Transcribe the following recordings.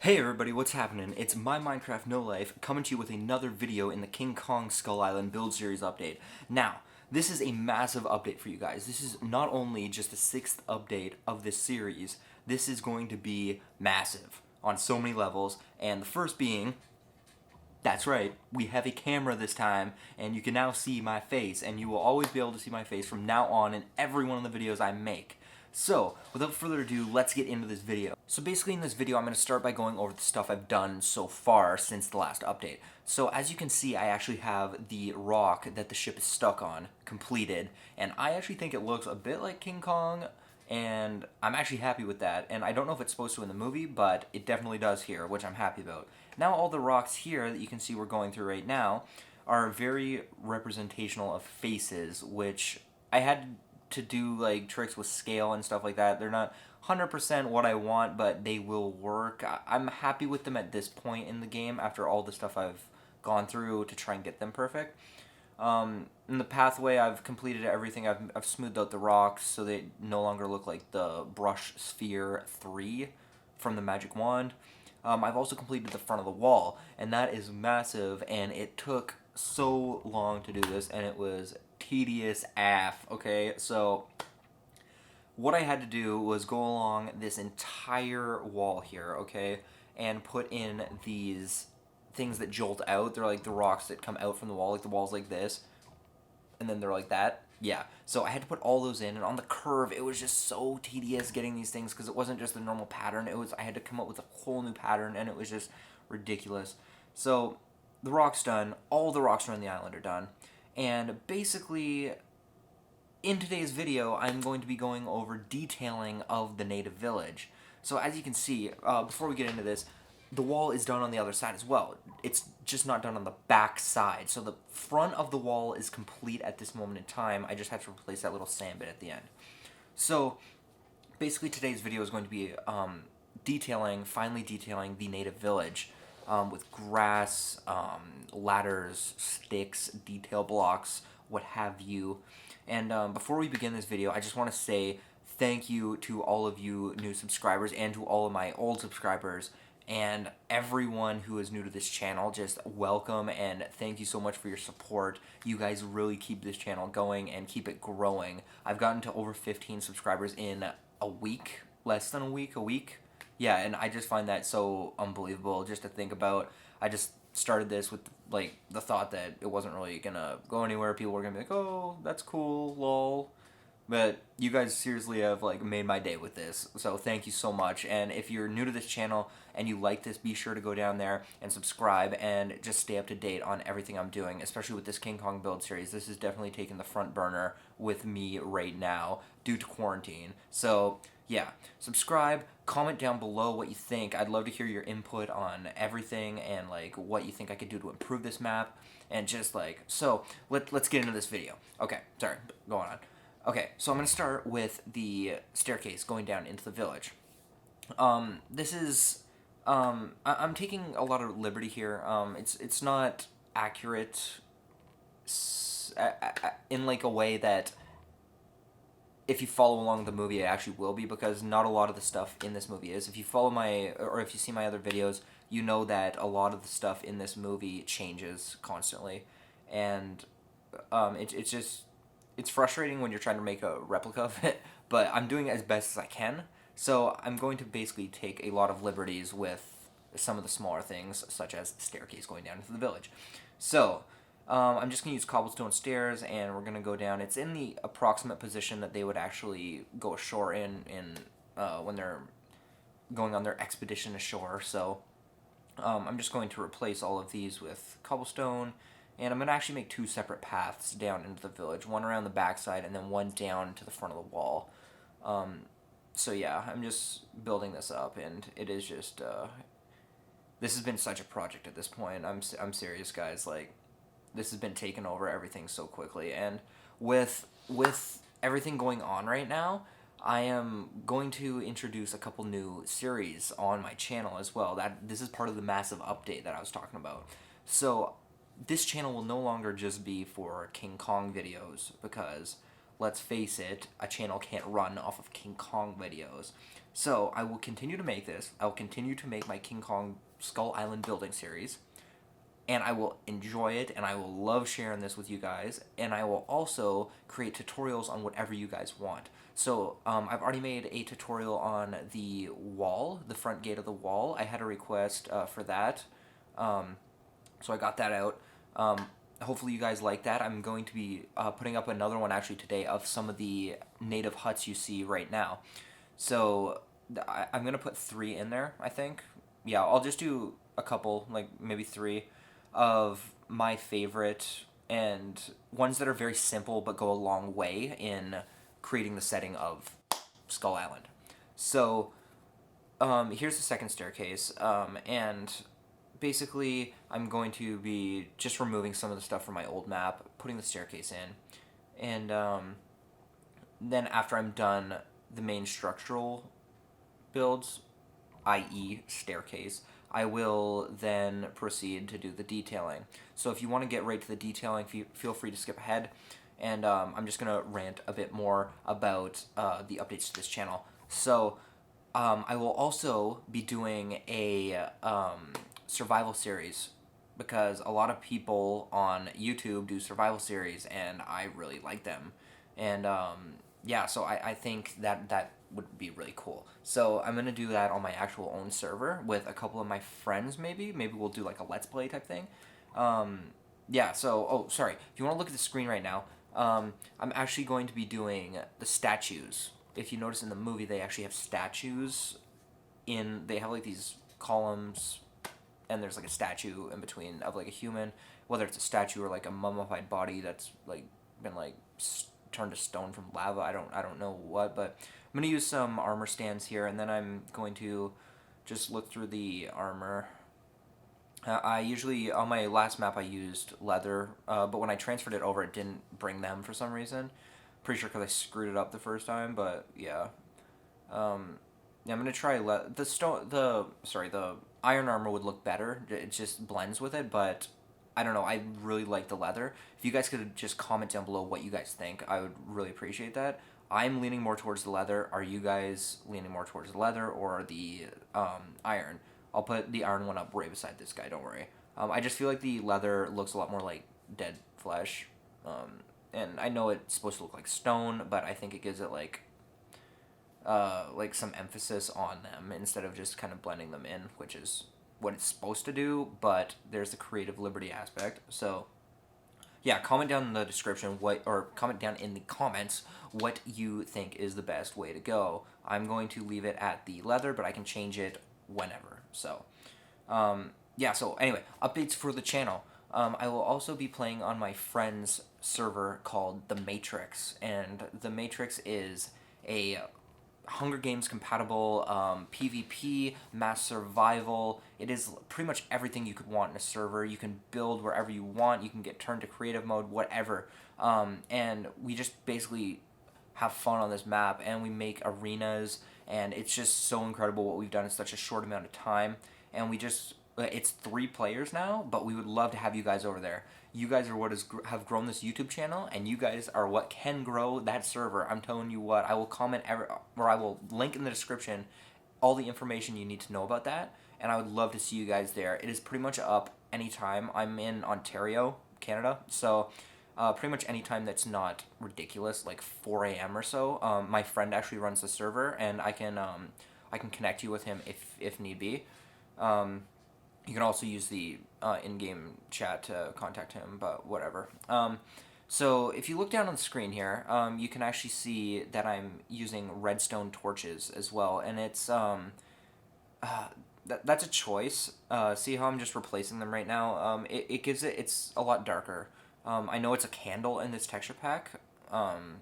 Hey everybody, what's happening? It's my Minecraft No Life coming to you with another video in the King Kong Skull Island build series update. Now, this is a massive update for you guys. This is not only just the 6th update of this series, this is going to be massive on so many levels, and the first being, that's right, we have a camera this time, and you can now see my face, and you will always be able to see my face from now on in every one of the videos I make. So, without further ado, let's get into this video. So basically in this video, I'm going to start by going over the stuff I've done so far since the last update. So as you can see, I actually have the rock that the ship is stuck on completed, and I actually think it looks a bit like King Kong, and I'm actually happy with that. And I don't know if it's supposed to in the movie, but it definitely does here, which I'm happy about. Now all the rocks here that you can see we're going through right now are very representational of faces, which I had to do like tricks with scale and stuff like that. They're not 100% what I want, but they will work. I'm happy with them at this point in the game after all the stuff I've gone through to try and get them perfect. In the pathway, I've completed everything. I've smoothed out the rocks so they no longer look like the Brush Sphere 3 from the Magic Wand. I've also completed the front of the wall, and that is massive, and it took so long to do this, and it was tedious AF, okay? So, what I had to do was go along this entire wall here, okay, and put in these things that jolt out. They're like the rocks that come out from the wall, like the wall's like this, and then they're like that. Yeah, so I had to put all those in, and on the curve, it was just so tedious getting these things because it wasn't just the normal pattern. I had to come up with a whole new pattern, and it was just ridiculous. So the rock's done. All the rocks around the island are done, and basically, in today's video, I'm going to be going over detailing of the native village. So as you can see, before we get into this, the wall is done on the other side as well. It's just not done on the back side. So the front of the wall is complete at this moment in time. I just had to replace that little sand bit at the end. So basically today's video is going to be finally detailing the native village with grass, ladders, sticks, detail blocks, what have you. And before we begin this video, I just want to say thank you to all of you new subscribers and to all of my old subscribers and everyone who is new to this channel. Just welcome and thank you so much for your support. You guys really keep this channel going and keep it growing. I've gotten to over 15 subscribers in a week, less than a week. Yeah, and I just find that so unbelievable just to think about. I just started this with like the thought that it wasn't really gonna go anywhere. People were gonna be like, "Oh, that's cool, lol." But you guys seriously have like made my day with this, so thank you so much. And if you're new to this channel and you like this, be sure to go down there and subscribe and just stay up to date on everything I'm doing, especially with this King Kong build series. This is definitely taking the front burner with me right now due to quarantine. So yeah, subscribe, comment down below what you think. I'd love to hear your input on everything and like what you think I could do to improve this map. And just like, so let's get into this video. Okay, sorry, going on. Okay, so I'm going to start with the staircase going down into the village. This is, I'm taking a lot of liberty here. It's not accurate in like a way that if you follow along the movie, it actually will be, because not a lot of the stuff in this movie is. If you follow or if you see my other videos, you know that a lot of the stuff in this movie changes constantly, and it's just, it's frustrating when you're trying to make a replica of it, but I'm doing it as best as I can. So I'm going to basically take a lot of liberties with some of the smaller things, such as the staircase going down into the village. So I'm just going to use cobblestone stairs, and we're going to go down. It's in the approximate position that they would actually go ashore in when they're going on their expedition ashore. So I'm just going to replace all of these with cobblestone, and I'm going to actually make 2 separate paths down into the village, one around the backside and then one down to the front of the wall. So yeah, I'm just building this up, and it is just, this has been such a project at this point. I'm serious, guys. Like, this has been taking over everything so quickly, and with everything going on right now, I am going to introduce a couple new series on my channel as well. This is part of the massive update that I was talking about. So this channel will no longer just be for King Kong videos, because let's face it, a channel can't run off of King Kong videos. So I will continue to make this. I will continue to make my King Kong Skull Island building series, and I will enjoy it, and I will love sharing this with you guys, and I will also create tutorials on whatever you guys want. So I've already made a tutorial on the wall, the front gate of the wall. I had a request for that, so I got that out. Hopefully you guys like that. I'm going to be putting up another one actually today of some of the native huts you see right now. So I'm going to put 3 in there, I think. Yeah, I'll just do a couple, like maybe 3 of my favorite and ones that are very simple but go a long way in creating the setting of Skull Island. So here's the second staircase, and basically I'm going to be just removing some of the stuff from my old map, putting the staircase in, and then after I'm done the main structural builds, i.e. staircase, I will then proceed to do the detailing. So if you want to get right to the detailing, feel free to skip ahead, and I'm just going to rant a bit more about the updates to this channel. So I will also be doing a survival series, because a lot of people on YouTube do survival series, and I really like them. And yeah, so I think that would be really cool. So I'm going to do that on my actual own server with a couple of my friends, maybe. Maybe we'll do like a Let's Play type thing. Yeah, so, oh, sorry. If you want to look at the screen right now, I'm actually going to be doing the statues. If you notice in the movie, they actually have statues they have like these columns, and there's like a statue in between of like a human, whether it's a statue or like a mummified body that's like been like turned to stone from lava. I don't know what, but I'm gonna use some armor stands here, and then I'm going to just look through the armor. I usually, on my last map, I used leather, but when I transferred it over, it didn't bring them for some reason. Pretty sure because I screwed it up the first time, but yeah. Yeah, I'm gonna try the iron armor would look better. It just blends with it, but I don't know. I really like the leather. If you guys could just comment down below what you guys think, I would really appreciate that. I'm leaning more towards the leather. Are you guys leaning more towards the leather or the iron? I'll put the iron one up right beside this guy. Don't worry. I just feel like the leather looks a lot more like dead flesh, and I know it's supposed to look like stone, but I think it gives it like some emphasis on them instead of just kind of blending them in, which is what it's supposed to do, but there's the creative liberty aspect. So yeah, comment down in the description or comment down in the comments what you think is the best way to go. I'm going to leave it at the leather, but I can change it whenever. So yeah, so anyway, updates for the channel. I will also be playing on my friend's server called The Matrix, and The Matrix is a Hunger Games compatible PvP, mass survival. It is pretty much everything you could want in a server. You can build wherever you want. You can get turned to creative mode, whatever. And we just basically have fun on this map, and we make arenas, and it's just so incredible what we've done in such a short amount of time. And it's 3 players now, but we would love to have you guys over there. You guys are what have grown this YouTube channel, and you guys are what can grow that server. I'm telling you what, I will I will link in the description all the information you need to know about that, and I would love to see you guys there. It is pretty much up anytime. I'm in Ontario, Canada, so pretty much anytime that's not ridiculous, like 4 a.m. or so. My friend actually runs the server, and I can connect you with him if need be. You can also use the in-game chat to contact him, but whatever. So if you look down on the screen here, you can actually see that I'm using Redstone Torches as well, and it's that's a choice. See how I'm just replacing them right now? It's a lot darker. I know it's a candle in this texture pack,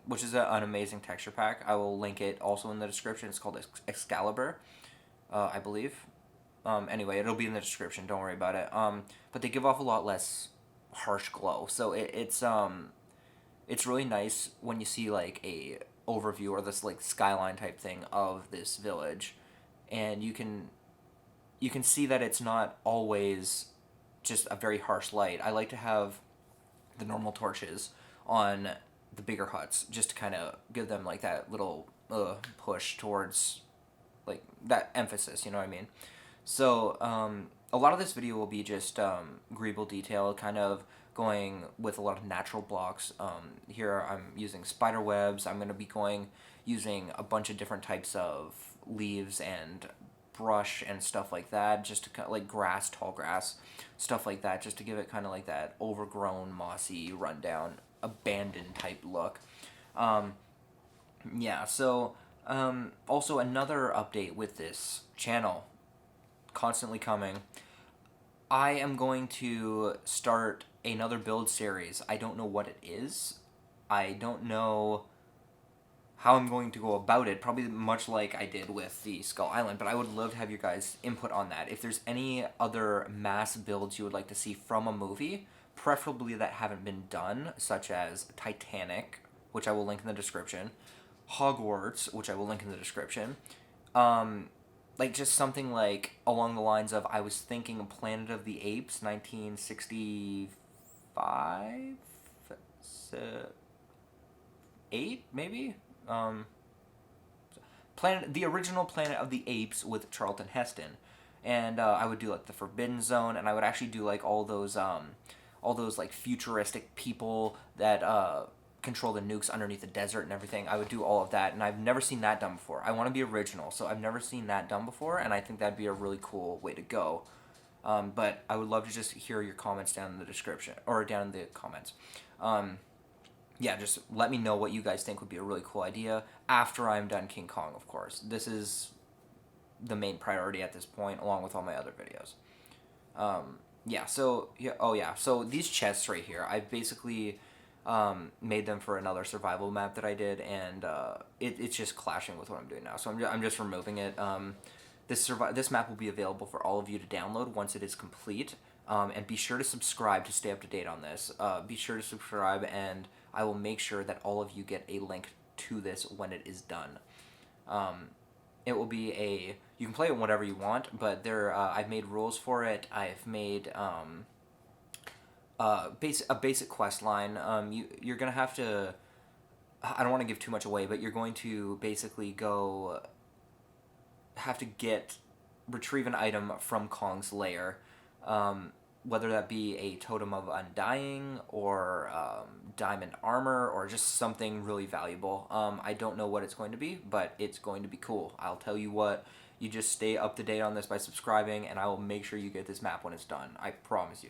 which is an amazing texture pack. I will link it also in the description. It's called Excalibur, I believe. Anyway, it'll be in the description. Don't worry about it. But they give off a lot less harsh glow, so it's really nice when you see like a overview or this like skyline type thing of this village, and you can see that it's not always just a very harsh light. I like to have the normal torches on the bigger huts just to kind of give them like that little push towards like that emphasis, you know what I mean? So, a lot of this video will be just greeble detail, kind of going with a lot of natural blocks. Here I'm using spider webs. I'm going to be using a bunch of different types of leaves and brush and stuff like that, just to kind of, like grass, tall grass, stuff like that, just to give it kind of like that overgrown, mossy, rundown, abandoned type look. Um, yeah, so also another update with this channel, constantly coming. I am going to start another build series. I don't know what it is. I don't know how I'm going to go about it, probably much like I did with the Skull Island, but I would love to have your guys' input on that. If there's any other mass builds you would like to see from a movie, preferably that haven't been done, such as Titanic, which I will link in the description, Hogwarts, which I will link in the description, like just something like along the lines of, I was thinking Planet of the Apes, 1965? Eight, maybe? The original Planet of the Apes with Charlton Heston, and I would do like the Forbidden Zone, and I would actually do like all those like futuristic people that control the nukes underneath the desert and everything. I would do all of that, and I've never seen that done before. I want to be original, so I've never seen that done before, and I think that'd be a really cool way to go. But I would love to just hear your comments down in the description, or down in the comments. Yeah, just let me know what you guys think would be a really cool idea after I'm done King Kong, of course. This is the main priority at this point, along with all my other videos. Yeah, so, so these chests right here, I've basically made them for another survival map that I did, and it's just clashing with what I'm doing now, so I'm just removing it. This map will be available for all of you to download once it is complete, and be sure to subscribe to stay up to date on this. Be sure to subscribe, and I will make sure that all of you get a link to this when it is done. It will be you can play it whatever you want, but I've made rules for it. I've made a basic quest line. You're gonna have to, I don't want to give too much away, but you're going to basically have to retrieve an item from Kong's lair. Whether that be a Totem of Undying, or diamond armor, or just something really valuable. I don't know what it's going to be, but it's going to be cool. I'll tell you what, you just stay up to date on this by subscribing, and I will make sure you get this map when it's done. I promise you.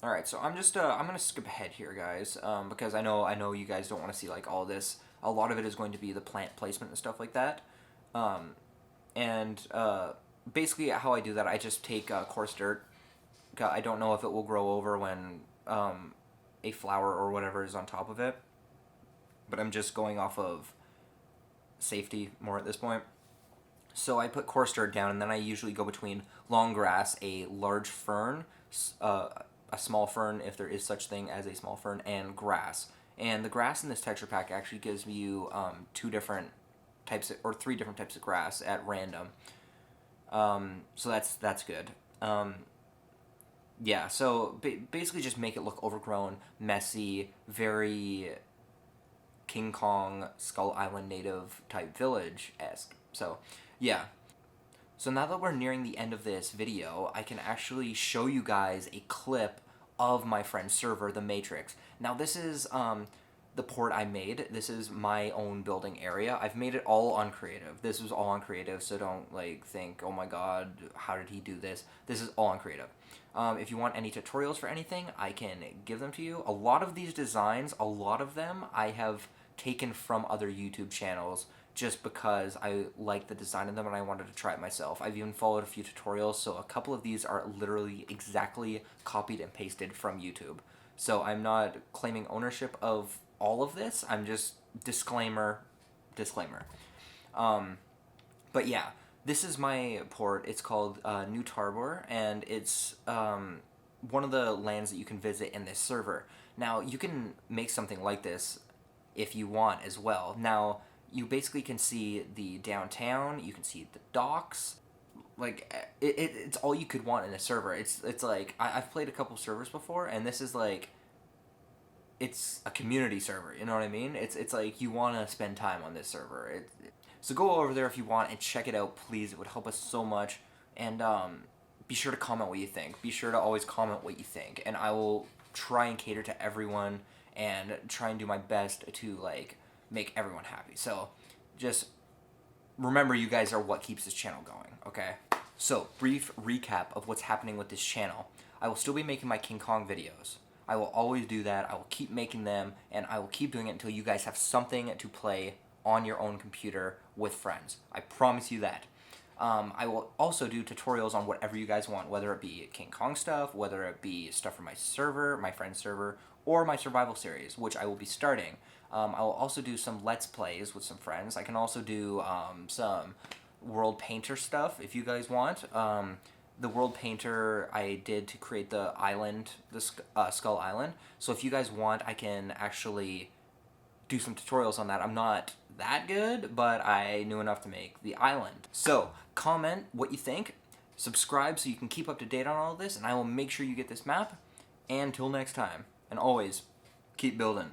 Alright, so I'm going to skip ahead here, guys, because I know you guys don't want to see, like, all this. A lot of it is going to be the plant placement and stuff like that. Basically how I do that, I just take coarse dirt. I don't know if it will grow over when a flower or whatever is on top of it, but I'm just going off of safety more at this point. So I put coarse dirt down, and then I usually go between long grass, a large fern, a small fern if there is such thing as a small fern, and grass. And the grass in this texture pack actually gives you three different types of grass at random. So that's good. Yeah, so basically just make it look overgrown, messy, very King Kong, Skull Island native type village-esque. So, yeah. So now that we're nearing the end of this video, I can actually show you guys a clip of my friend's server, The Matrix. Now this is the port I made. This is my own building area. I've made it all on creative. This was all on creative, so don't like think, oh my god, how did he do this? This is all on creative. If you want any tutorials for anything, I can give them to you. A lot of these designs, a lot of them, I have taken from other YouTube channels just because I like the design of them and I wanted to try it myself. I've even followed a few tutorials, so a couple of these are literally exactly copied and pasted from YouTube. So I'm not claiming ownership of all of this. I'm just disclaimer. But yeah. This is my port. It's called New Tarbor, and it's one of the lands that you can visit in this server. Now, you can make something like this if you want as well. Now, you basically can see the downtown, you can see the docks. Like, it's all you could want in a server. It's like, I've played a couple servers before, and this is like, it's a community server, you know what I mean? It's like, you want to spend time on this server. So go over there if you want and check it out, please. It would help us so much. And be sure to comment what you think. Be sure to always comment what you think, and I will try and cater to everyone and try and do my best to like make everyone happy. So just remember, you guys are what keeps this channel going, okay? So, brief recap of what's happening with this channel. I will still be making my King Kong videos. I will always do that. I will keep making them, and I will keep doing it until you guys have something to play on your own computer with friends. I promise you that. I will also do tutorials on whatever you guys want, whether it be King Kong stuff, whether it be stuff from my server, my friend's server, or my survival series, which I will be starting. I will also do some Let's Plays with some friends. I can also do some World Painter stuff if you guys want. The World Painter I did to create the island, the Skull Island. So if you guys want, I can actually do some tutorials on that. I'm not that good, but I knew enough to make the island. So comment what you think, subscribe so you can keep up to date on all of this, and I will make sure you get this map. And until next time, and always, keep building.